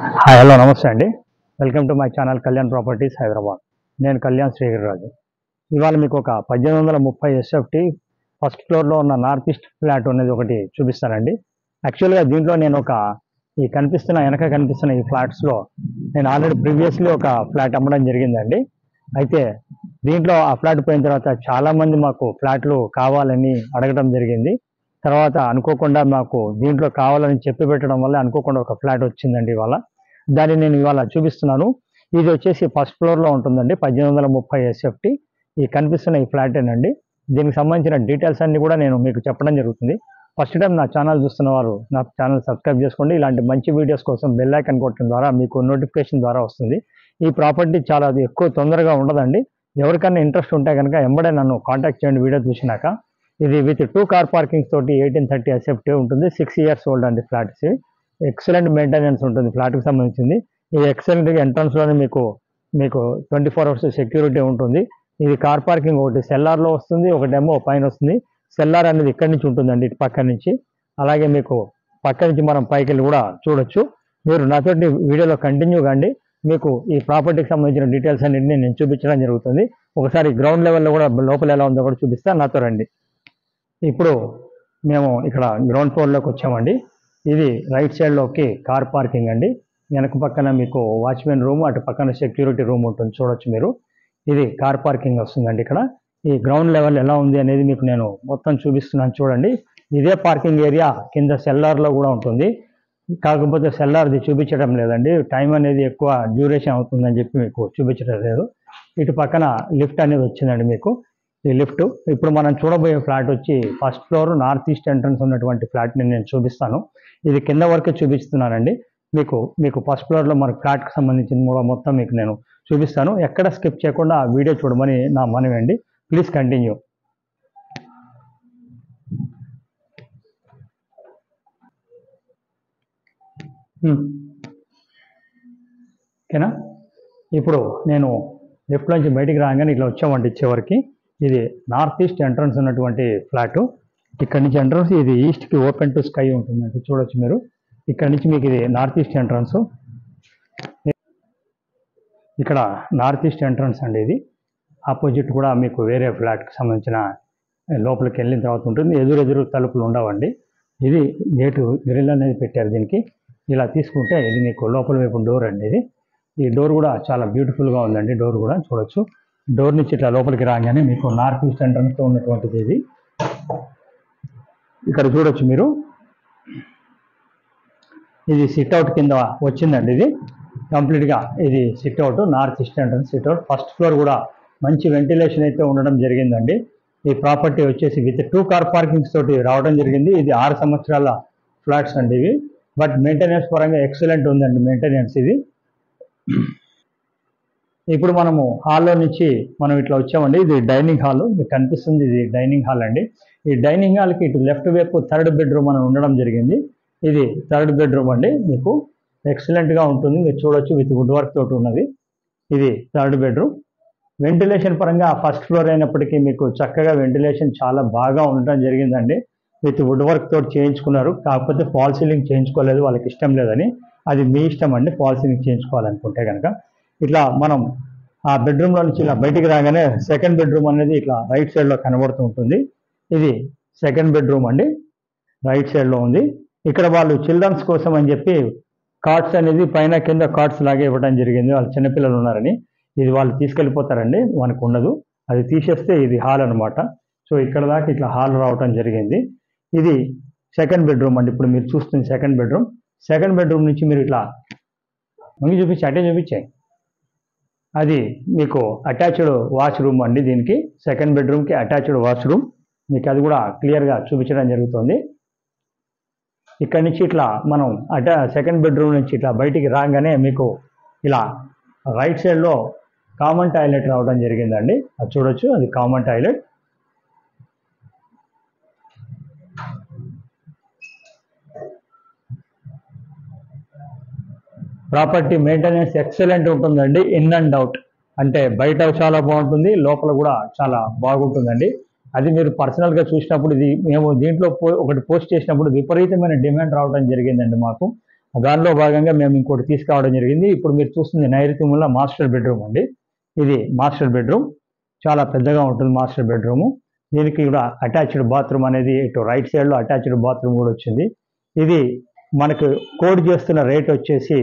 Hi hello నమస్తే అండి. Welcome to my channel Kalyan properties Hyderabad. నేను కళ్యాణ్ శ్రీగిరిరాజు. ఇవాళ మీకు ఒక 1830 ఎస్ఎఫ్టీ ఫస్ట్ ఫ్లోర్లో ఉన్న నార్త్ ఈస్ట్ ఫ్లాట్ అనేది ఒకటి చూపిస్తానండి. యాక్చువల్గా దీంట్లో నేను వెనక కనిపిస్తున్న ఈ ఫ్లాట్స్లో నేను ఆల్రెడీ ప్రీవియస్లీ ఒక ఫ్లాట్ అమ్మడం జరిగిందండి. అయితే దీంట్లో ఆ ఫ్లాట్ పోయిన తర్వాత చాలామంది మాకు ఫ్లాట్లు కావాలని అడగడం జరిగింది. తర్వాత అనుకోకుండా మాకు దీంట్లో కావాలని చెప్పి పెట్టడం వల్ల అనుకోకుండా ఒక ఫ్లాట్ వచ్చిందండి ఇవాళ. దాన్ని నేను ఇవాళ చూపిస్తున్నాను. ఇది వచ్చేసి ఫస్ట్ ఫ్లోర్లో ఉంటుందండి. 1830 ఎస్ఎఫ్టీ ఈ కనిపిస్తున్న ఈ ఫ్లాటేనండి. దీనికి సంబంధించిన డీటెయిల్స్ అన్ని కూడా నేను మీకు చెప్పడం జరుగుతుంది. ఫస్ట్ టైం నా ఛానల్ చూస్తున్న వారు నా ఛానల్ సబ్స్క్రైబ్ చేసుకోండి. ఇలాంటి మంచి వీడియోస్ కోసం బెల్ ఐకాన్ కొట్టడం ద్వారా మీకు నోటిఫికేషన్ ద్వారా వస్తుంది. ఈ ప్రాపర్టీ చాలా ఎక్కువ తొందరగా ఉండదండి. ఎవరికైనా ఇంట్రెస్ట్ ఉంటే కనుక ఎంబడే నన్ను కాంటాక్ట్ చేయండి వీడియో చూసినాక. ఇది విత్ 2 కార్ పార్కింగ్స్ తోటి 1830 ఎస్ఎఫ్టీ ఉంటుంది. 6 years ఓల్డ్ అండి ఫ్లాట్స్. ఎక్సలెంట్ మెయింటెనెన్స్ ఉంటుంది ఫ్లాట్కి సంబంధించింది. ఈ ఎక్సలెంట్గా ఎంట్రన్స్లోనే మీకు 24 hours సెక్యూరిటీ ఉంటుంది. ఇది కార్ పార్కింగ్ ఒకటి సెల్లార్లో వస్తుంది, ఒకటేమో పైన వస్తుంది. సెల్లార్ అనేది ఇక్కడి నుంచి ఉంటుందండి, ఇటు పక్క నుంచి. అలాగే మీకు పక్క నుంచి మనం పైకి వెళ్ళి కూడా చూడొచ్చు. మీరు నాతోటి వీడియోలో కంటిన్యూ కాండి. మీకు ఈ ప్రాపర్టీకి సంబంధించిన డీటెయిల్స్ అన్నింటినీ నేను చూపించడం జరుగుతుంది. ఒకసారి గ్రౌండ్ లెవెల్లో కూడా లోపల ఎలా ఉందో కూడా చూపిస్తా, నాతో రండి. ఇప్పుడు మేము ఇక్కడ గ్రౌండ్ ఫ్లోర్లోకి వచ్చామండి. ఇది రైట్ సైడ్లోకి కార్ పార్కింగ్ అండి. వెనక పక్కన మీకు వాచ్మెన్ రూమ్, అటు పక్కన సెక్యూరిటీ రూమ్ ఉంటుంది, చూడొచ్చు మీరు. ఇది కార్ పార్కింగ్ వస్తుందండి. ఇక్కడ ఈ గ్రౌండ్ లెవెల్ ఎలా ఉంది అనేది మీకు నేను మొత్తం చూపిస్తున్నాను చూడండి. ఇదే పార్కింగ్ ఏరియా కింద సెల్లార్లో కూడా ఉంటుంది. కాకపోతే సెల్లార్ది చూపించడం లేదండి, టైం అనేది ఎక్కువ డ్యూరేషన్ అవుతుందని చెప్పి మీకు చూపించడం లేదు. ఇటు పక్కన లిఫ్ట్ అనేది వచ్చిందండి మీకు. ఈ లిఫ్ట్ ఇప్పుడు మనం చూడబోయే ఫ్లాట్ వచ్చి first floor north east entrance ఉన్నటువంటి ఫ్లాట్ని నేను చూపిస్తాను. ఇది కింద వరకే చూపిస్తున్నానండి. మీకు ఫస్ట్ ఫ్లోర్లో మన ఫ్లాట్కి సంబంధించిన మొత్తం మీకు నేను చూపిస్తాను. ఎక్కడ స్కిప్ చేయకుండా ఆ వీడియో చూడమని నా మనవి అండి. Please continue. ఓకేనా? ఇప్పుడు నేను లెఫ్ట్ నుంచి బయటికి రాగానే ఇట్లా వచ్చామండి చివరికి. ఇది నార్త్ ఈస్ట్ ఎంట్రన్స్ ఉన్నటువంటి ఫ్లాటు. ఇక్కడ నుంచి ఎంట్రన్స్ ఇది ఈస్ట్కి ఓపెన్ టు స్కై ఉంటుందండి, చూడొచ్చు మీరు. ఇక్కడ నుంచి మీకు ఇది నార్త్ ఈస్ట్ ఎంట్రన్స్. ఇక్కడ నార్త్ ఈస్ట్ ఎంట్రన్స్ అండి. ఇది ఆపోజిట్ కూడా మీకు వేరే ఫ్లాట్కి సంబంధించిన లోపలికి వెళ్ళిన తర్వాత ఉంటుంది. ఎదురెదురు తలుపులు ఉండవండి. ఇది గేటు గ్రిల్ అనేది పెట్టారు దీనికి. ఇలా తీసుకుంటే ఇది మీకు లోపల వైపు డోర్ అండి. ఇది ఈ డోర్ కూడా చాలా బ్యూటిఫుల్గా ఉందండి. డోర్ కూడా చూడొచ్చు. డోర్ నుంచి ఇట్లా లోపలికి రాగానే మీకు నార్త్ ఈస్ట్ ఎంట్రన్స్తో ఉన్నటువంటిది ఇది. ఇక్కడ చూడొచ్చు మీరు. ఇది సిట్అవుట్ కింద వచ్చిందండి. ఇది కంప్లీట్గా ఇది sit-out, north east entrance sit-out. First floor కూడా మంచి వెంటిలేషన్ అయితే ఉండడం జరిగిందండి. ఈ ప్రాపర్టీ వచ్చేసి విత్ 2 కార్ పార్కింగ్స్ తోటి రావడం జరిగింది. ఇది 6 సంవత్సరాల ఫ్లాట్స్ అండి ఇవి. బట్ మెయింటెనెన్స్ పరంగా ఎక్సలెంట్ ఉందండి మెయింటెనెన్స్ ఇది. ఇప్పుడు మనము హాల్లో నుంచి మనం ఇట్లా వచ్చామండి. ఇది డైనింగ్ హాల్ మీకు కనిపిస్తుంది. ఇది డైనింగ్ హాల్ అండి. ఈ డైనింగ్ హాల్కి ఇటు లెఫ్ట్ వైపు 3rd బెడ్రూమ్ అని ఉండడం జరిగింది. ఇది 3rd బెడ్రూమ్ అండి. మీకు ఎక్సలెంట్గా ఉంటుంది, మీరు చూడొచ్చు. విత్ వుడ్ వర్క్ తోటి ఉన్నది. ఇది 3rd బెడ్రూమ్. వెంటిలేషన్ పరంగా ఫస్ట్ ఫ్లోర్ అయినప్పటికీ మీకు చక్కగా వెంటిలేషన్ చాలా బాగా ఉండడం జరిగిందండి. విత్ వుడ్ వర్క్ తోటి చేయించుకున్నారు. కాకపోతే ఫాల్ సీలింగ్ చేయించుకోలేదు, వాళ్ళకి ఇష్టం లేదని. అది మీ ఇష్టం అండి, ఫాల్ సీలింగ్ చేయించుకోవాలనుకుంటే కనుక. ఇట్లా మనం ఆ బెడ్రూమ్లో నుంచి ఇలా బయటికి రాగానే 2nd బెడ్రూమ్ అనేది ఇట్లా రైట్ సైడ్లో కనబడుతూ ఉంటుంది. ఇది 2nd బెడ్రూమ్ అండి, రైట్ సైడ్లో ఉంది. ఇక్కడ వాళ్ళు చిల్డ్రన్స్ కోసం అని చెప్పి కార్డ్స్ అనేది పైన కింద కార్డ్స్ లాగే ఇవ్వడం జరిగింది. వాళ్ళు చిన్నపిల్లలు ఉన్నారని. ఇది వాళ్ళు తీసుకెళ్ళిపోతారండి, మనకు ఉండదు. అది తీసేస్తే ఇది హాల్ అనమాట. సో ఇక్కడ దాకా ఇట్లా హాల్ రావడం జరిగింది. ఇది 2nd బెడ్రూమ్ అండి. ఇప్పుడు మీరు చూస్తుంది 2nd బెడ్రూమ్. 2nd బెడ్రూమ్ నుంచి మీరు ఇట్లా ముందు చూపించి అటే చూపించాయి. అది మీకు అటాచ్డ్ వాష్రూమ్ అండి. దీనికి 2nd బెడ్రూమ్కి అటాచ్డ్ వాష్రూమ్. మీకు అది కూడా క్లియర్గా చూపించడం జరుగుతుంది. ఇక్కడ నుంచి ఇట్లా మనం 2nd బెడ్రూమ్ నుంచి ఇట్లా బయటికి రాగానే మీకు ఇలా రైట్ సైడ్లో కామన్ టాయిలెట్ రావడం జరిగిందండి. అది చూడొచ్చు, అది common toilet. Property maintenance excellent ఉంటుందండి. ఇన్ అండ్ అవుట్ అంటే బయట చాలా బాగుంటుంది, లోపల కూడా చాలా బాగుంటుందండి. అది మీరు పర్సనల్గా చూసినప్పుడు ఇది మేము దీంట్లో ఒకటి పోస్ట్ చేసినప్పుడు విపరీతమైన డిమాండ్ రావడం జరిగిందండి మాకు. దానిలో భాగంగా మేము ఇంకోటి తీసుకురావడం జరిగింది. ఇప్పుడు మీరు చూస్తుంది నైరుతి మూల మాస్టర్ బెడ్రూమ్ అండి. ఇది మాస్టర్ బెడ్రూమ్, చాలా పెద్దగా ఉంటుంది మాస్టర్ బెడ్రూము. దీనికి కూడా అటాచ్డ్ బాత్రూమ్ అనేది ఇటు రైట్ సైడ్లో అటాచ్డ్ బాత్రూమ్ కూడా వచ్చింది. ఇది మనకు కోడ్ చేస్తున్న రేట్ వచ్చేసి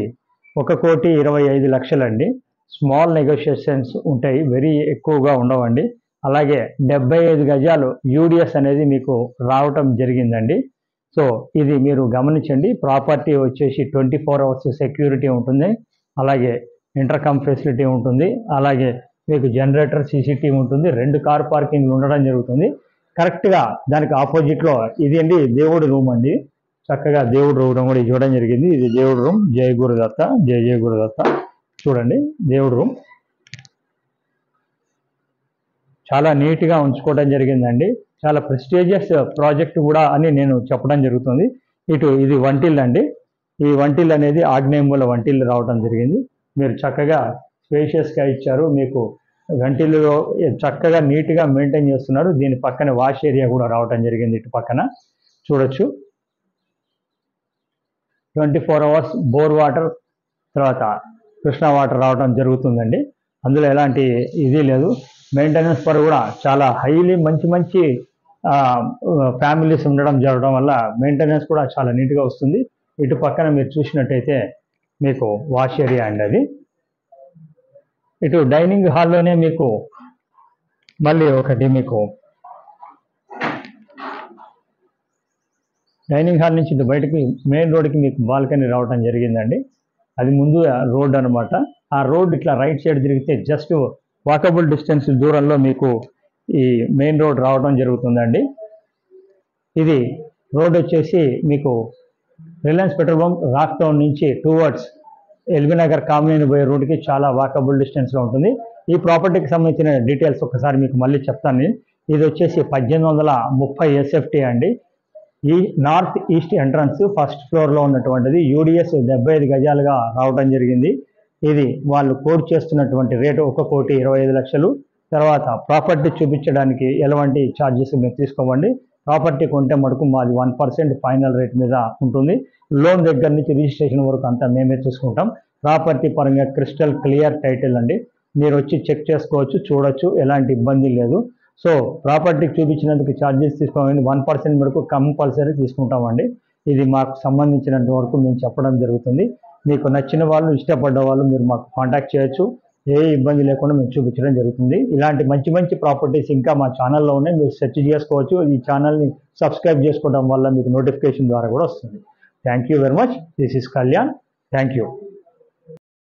1,25,00,000 అండి. స్మాల్ నెగోషియేషన్స్ ఉంటాయి, వెరీ ఎక్కువగా ఉండవండి. అలాగే 75 గజాలు యూడిఎస్ అనేది మీకు రావటం జరిగిందండి. సో ఇది మీరు గమనించండి. ప్రాపర్టీ వచ్చేసి 24 hours సెక్యూరిటీ ఉంటుంది, అలాగే ఇంటర్కమ్ ఫెసిలిటీ ఉంటుంది, అలాగే మీకు జనరేటర్ సీసీటీవీ ఉంటుంది, 2 కార్ పార్కింగ్లు ఉండడం జరుగుతుంది. కరెక్ట్గా దానికి ఆపోజిట్లో ఇది అండి దేవుడి రూమ్ అండి. చక్కగా దేవుడి రూమ్ కూడా చూడడం జరిగింది. ఇది దేవుడి రూమ్. జయ గురుదత్త, జయ జయ గురుదత్త. చూడండి దేవుడి రూమ్ చాలా నీట్గా ఉంచుకోవడం జరిగిందండి. చాలా ప్రెస్టీజియస్ ప్రాజెక్ట్ కూడా అని నేను చెప్పడం జరుగుతుంది. ఇది వంటిల్లు అండి. ఈ వంటిల్లు అనేది ఆగ్నేయమూల వంటిల్లు రావడం జరిగింది. మీరు చక్కగా స్పేషియస్గా ఇచ్చారు. మీకు వంటిల్లులో చక్కగా నీట్గా మెయింటైన్ చేస్తున్నారు. దీని పక్కన వాష్ ఏరియా కూడా రావడం జరిగింది. ఇటు పక్కన చూడొచ్చు. 24 hours బోర్ వాటర్, తర్వాత కృష్ణా వాటర్ రావడం జరుగుతుందండి. అందులో ఎలాంటి ఇది లేదు. మెయింటెనెన్స్ పర్ కూడా చాలా హైలీ మంచి ఫ్యామిలీస్ ఉండడం జరగడం వల్ల మెయింటెనెన్స్ కూడా చాలా నీట్గా వస్తుంది. ఇటు పక్కన మీరు చూసినట్టయితే మీకు వాష్ ఏరియా అండి. అది ఇటు డైనింగ్ హాల్లోనే మీకు మళ్ళీ ఒకటి మీకు డైనింగ్ హాల్ నుంచి ఇటు బయటకి మెయిన్ రోడ్కి మీకు బాల్కనీ రావడం జరిగిందండి. అది ముందు రోడ్ అనమాట. ఆ రోడ్ ఇట్లా రైట్ సైడ్ తిరిగితే జస్ట్ వాకబుల్ డిస్టెన్స్ దూరంలో మీకు ఈ మెయిన్ రోడ్ రావడం జరుగుతుందండి. ఇది రోడ్ వచ్చేసి మీకు Reliance petrol pump rock town నుంచి టువర్డ్స్ ఎల్బీ నగర్ కామినేని పోయే రోడ్కి చాలా వాకబుల్ డిస్టెన్స్లో ఉంటుంది. ఈ ప్రాపర్టీకి సంబంధించిన డీటెయిల్స్ ఒకసారి మీకు మళ్ళీ చెప్తాను. ఇది వచ్చేసి 1830 SFT అండి. ఈ నార్త్ ఈస్ట్ ఎంట్రన్స్ ఫస్ట్ ఫ్లోర్లో ఉన్నటువంటిది. యూడిఎస్ 75 గజాలుగా రావడం జరిగింది. ఇది వాళ్ళు కోడ్ చేస్తున్నటువంటి రేటు 1,25,00,000. తర్వాత ప్రాపర్టీ చూపించడానికి ఎలాంటి ఛార్జెస్ మేము తీసుకోమండి. ప్రాపర్టీ కొంటే మటుకు మాది 1% ఫైనల్ రేట్ మీద ఉంటుంది. లోన్ దగ్గర నుంచి రిజిస్ట్రేషన్ వరకు అంతా మేమే చూసుకుంటాం. ప్రాపర్టీ పరంగా క్రిస్టల్ క్లియర్ టైటిల్ అండి. మీరు వచ్చి చెక్ చేసుకోవచ్చు, చూడొచ్చు, ఎలాంటి ఇబ్బంది లేదు. సో ప్రాపర్టీకి చూపించినందుకు ఛార్జెస్ తీసుకోమండి. 1% వరకు కంపల్సరీ తీసుకుంటామండి. ఇది మాకు సంబంధించినంత వరకు మేము చెప్పడం జరుగుతుంది. మీకు నచ్చిన వాళ్ళు, ఇష్టపడ్డ వాళ్ళు మీరు మాకు కాంటాక్ట్ చేయొచ్చు. ఏ ఇబ్బంది లేకుండా మేము చూపించడం జరుగుతుంది. ఇలాంటి మంచి ప్రాపర్టీస్ ఇంకా మా ఛానల్లో ఉన్నాయి, మీరు సెర్చ్ చేసుకోవచ్చు. ఈ ఛానల్ని సబ్స్క్రైబ్ చేసుకోవడం వల్ల మీకు నోటిఫికేషన్ ద్వారా కూడా వస్తుంది. Thank you very much. This is Kalyan. Thank you.